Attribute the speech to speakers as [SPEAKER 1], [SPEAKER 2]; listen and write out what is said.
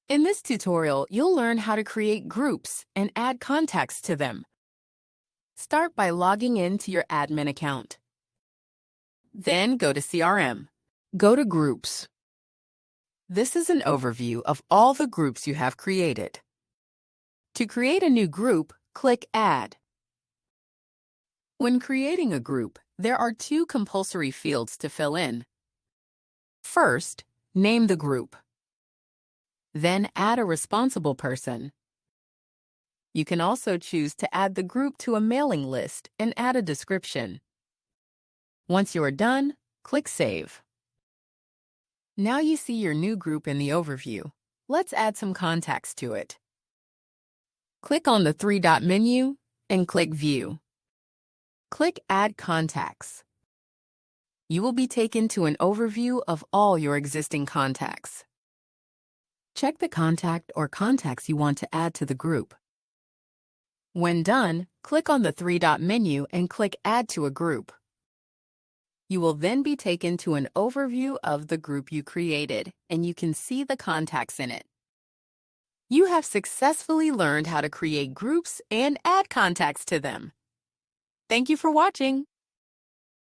[SPEAKER 1] In this tutorial, you'll learn how to create groups and add contacts to them. Start by logging in to your admin account. Then go to CRM. Go to Groups. This is an overview of all the groups you have created. To create a new group, click Add. When creating a group, there are two compulsory fields to fill in. First, name the group. Then add a responsible person. You can also choose to add the group to a mailing list and add a description. Once you are done, click Save. Now you see your new group in the overview. Let's add some contacts to it. Click on the three-dot menu and click View. Click Add Contacts. You will be taken to an overview of all your existing contacts. Check the contact or contacts you want to add to the group. When done, click on the three-dot menu and click Add to a Group. You will then be taken to an overview of the group you created, and you can see the contacts in it. You have successfully learned how to create groups and add contacts to them. Thank you for watching.